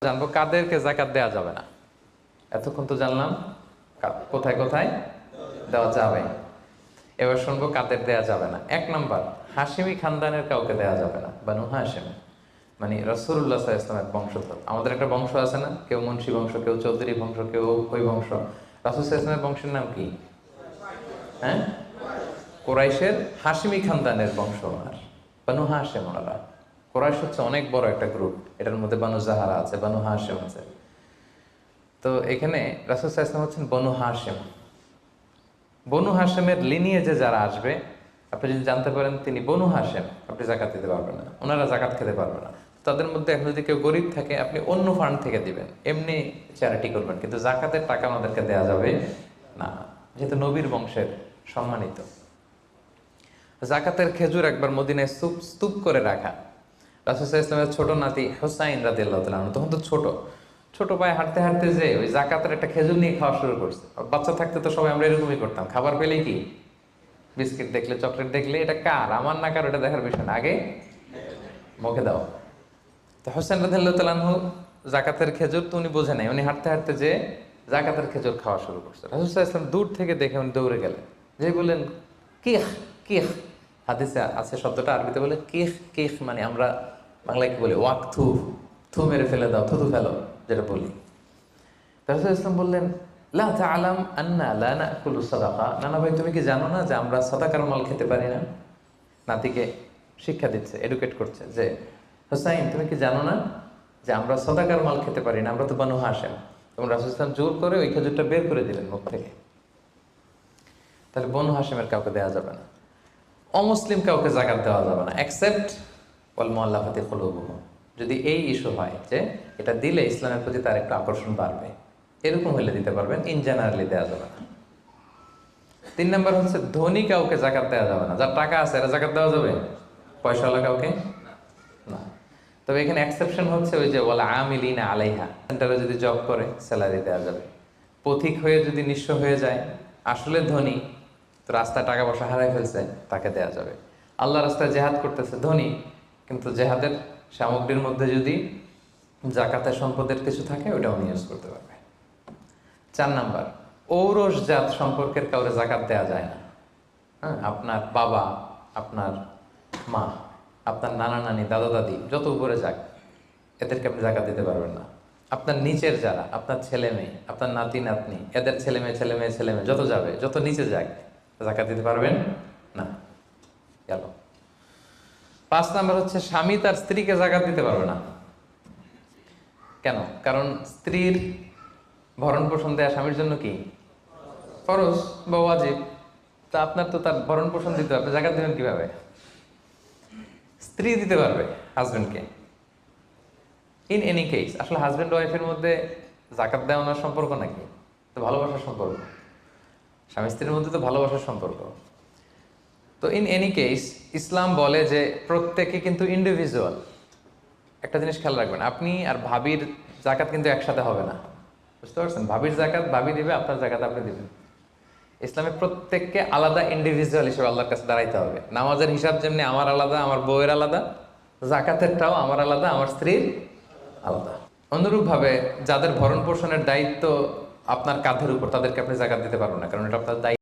জানবো কাদেরকে যাকাত দেওয়া যাবে না। এতক্ষণ তো জানলাম কোথায় কোথায় দেওয়া যাবে। এবার শুনবো কাদের দেওয়া যাবে না। 1 নম্বর, হাশিমি খানদানের কাউকে দেওয়া যাবে না। বানু হাশিম মানে রাসূলুল্লাহ সাল্লাল্লাহু আলাইহি ওয়াসাল্লামের বংশধর। আমাদের একটা বংশ আছে না, কেউ মুন্সি বংশ, কেউ চৌধুরী বংশ, কেউ ওই বংশ। রাসূল সাল্লাল্লাহু আলাইহি ওয়াসাল্লামের বংশের নাম কি? হ্যাঁ, কুরাইশের হাশিমি খানদানের বংশ ওনার, বানু হাশিম। ওনারা কুরাইশ হচ্ছে অনেক বড় একটা গ্রুপ, এটার মধ্যে বানু জাহারা আছে, বানু হাশিম আছে। তো এখানে রাসূল সাল্লাল্লাহু আলাইহি ওয়াসাল্লাম হচ্ছেন বনু হাশিম। বনু হাশেমের লিনিয়েজে যারা আসবে, আপনি যদি জানতে পারেন তিনি বনু হাশেম, আপনি জাকাত দিতে পারবেন না, ওনারা জাকাত খেতে পারবে না। তাদের মধ্যে এখন যদি কেউ গরিব থাকে, আপনি অন্য ফান্ড থেকে দিবেন, এমনি চ্যারিটি করবেন, কিন্তু জাকাতের টাকা আমাদেরকে দেওয়া যাবে না, যেহেতু নবীর বংশের সম্মানিত। জাকাতের খেজুর একবার মদিনায় স্তূপ করে রাখা। রাসূল সাল্লাল্লাহু আলাইহি ওয়াসাল্লামের ছোট নাতি হুসাইন রাদিয়াল্লাহু তাআলা আনহু, তখন তো ছোট পায়ে হাঁটতে হাঁটতে যে ওই জাকাতের একটা খেজুর নিয়ে খাওয়া শুরু করছে। বাচ্চা থাকতে তো সবাই আমরা এরকমই করতাম, খাবার পেলেই কি বিস্কিট দেখলে, চকলেট দেখলে এটা কার, আমার না কার, ওটা দেখার বিষয় না, আগে মুখে দাও। তো হোসেন রাদিয়াল্লাহু তাআলা আনহু জাকাতের খেজুর তো উনি বোঝে নাই, উনি হাঁটতে হাঁটতে যে জাকাতের খেজুর খাওয়া শুরু করছে। রাসূল সাল্লাল্লাহু আলাইহি ওয়াসাল্লাম দূর থেকে দেখে উনি দৌড়ে গেলেন, যে বললেন কিহ কিহ। হাদিসে আছে শব্দটা, আরবিতে বলে কিহ কিহ, মানে আমরা বাংলায় কি বলি ওয়াক থু, থু মেরে ফেলে দাও, থুতু ফেলো যেটা বলি। রাসূল সাল্লাল্লাহু আলাইহি ওয়াসাল্লাম বললেন লা তা'লাম আন্না লা নাকুলু সাদাকা। নানা ভাই, তুমি কি জানো না যে আমরা সাদাকার মাল খেতে পারি না? নাতিকে শিক্ষা দিচ্ছে, এডুকেট করছে যে হুসাইন, তুমি কি জানো না যে আমরা সাদাকার মাল খেতে পারি না, আমরা তো বানু হাশিম। এবং রাসূল সাল্লাল্লাহু আলাইহি ওয়াসাল্লাম জোর করে ওই খেজুরটা বের করে দিলেন মুখ থেকে। তাহলে বনু হাশিমের কাউকে দেওয়া যাবে না। অমুসলিম কাউকে জাকাত দেওয়া যাবে না, এক্সেপ্ট ওয়াল মুআল্লাফাতি কুলুবুহুম। যদি এই ইস্যু হয় যে এটা দিলে ইসলামের প্রতি তার একটু আকর্ষণ বাড়বে, এরকম হলে দিতে পারবেন, ইন জেনারেলি দেওয়া যাবে না। 3 নম্বর হচ্ছে ধনী কাউকে জাকাত দেওয়া যাবে না। যার টাকা আছে এরা জাকাত দেওয়া যাবে, পয়সাওয়ালা কাউকে না। তবে এখানে এক্সেপশন হচ্ছে ওই যে ওয়ালা আমিলিনা আলাইহা, সেন্টারে যদি জব করে স্যালারি দেওয়া যাবে। পথিক হয়ে যদি নিঃস্ব হয়ে যায়, আসলে ধনী তো রাস্তায় টাকা পয়সা হারাই ফেলছে, তাকে দেওয়া যাবে। আল্লাহ রাস্তায় জেহাদ করতেছে, ধনী, কিন্তু জেহাদের সামগ্রীর মধ্যে যদি জাকাতের সম্পদের কিছু থাকে, ওটা উনি ইউজ করতে পারবে। 4 নাম্বার, ঔরসজাত সম্পর্কের কাউরে জাকাত দেওয়া যায় না। হ্যাঁ, আপনার বাবা, আপনার মা, আপনার নানা নানি, দাদা দাদি, যত উপরে যাক, এদেরকে আপনি জাকাত দিতে পারবেন না। আপনার নিচের যারা, আপনার ছেলে মেয়ে, আপনার নাতি নাতনি, এদের ছেলে মেয়ে ছেলে মেয়ে ছেলে মেয়ে, যত যাবে, যত নিচে যাক, জাকাত দিতে পারবেন না। গেল। 5 নাম্বার হচ্ছে স্বামী তার স্ত্রীকে জাকাত দিতে পারবে না। কেন? কারণ স্ত্রীর ভরণ পোষণ দেয়া স্বামীর জন্য কি ফরজ বা ওয়াজিব। তা আপনার তো তার ভরণ পোষণ দিতে হবে, জাকাত দেবেন কিভাবে? স্ত্রী দিতে পারবে হাজবেন্ডকে। ইন এনি কেস, আসলে হাজবেন্ড ওয়াইফের মধ্যে জাকাত দেওয়ানোর সম্পর্ক নাকি? তো ভালোবাসার সম্পর্ক, স্বামী স্ত্রীর মধ্যে তো ভালোবাসার সম্পর্ক। তো ইন এনি কেস ইসলাম বলে যে প্রত্যেকে কিন্তু ইন্ডিভিজুয়াল। একটা জিনিস খেয়াল রাখবেন, আপনি আর ভাবির জাকাত কিন্তু একসাথে হবে না, বুঝতে পারছেন? ভাবির জাকাত ভাবি দিবে, আপনার জাকাত আপনি দিবেন। ইসলামে প্রত্যেককে আলাদা ইন্ডিভিজুয়াল হিসেবে আল্লাহর কাছে দাঁড়াইতে হবে। নামাজের হিসাব যেমনি আমার আলাদা, আমার বউয়ের আলাদা, জাকাতেরটাও আমার আলাদা, আমার স্ত্রীর আলাদা। অনুরূপভাবে যাদের ভরণ পোষণের দায়িত্ব আপনার কাঁধের উপর, তাদেরকে আপনি জাকাত দিতে পারবেন না, কারণ এটা আপনার দায়িত্ব।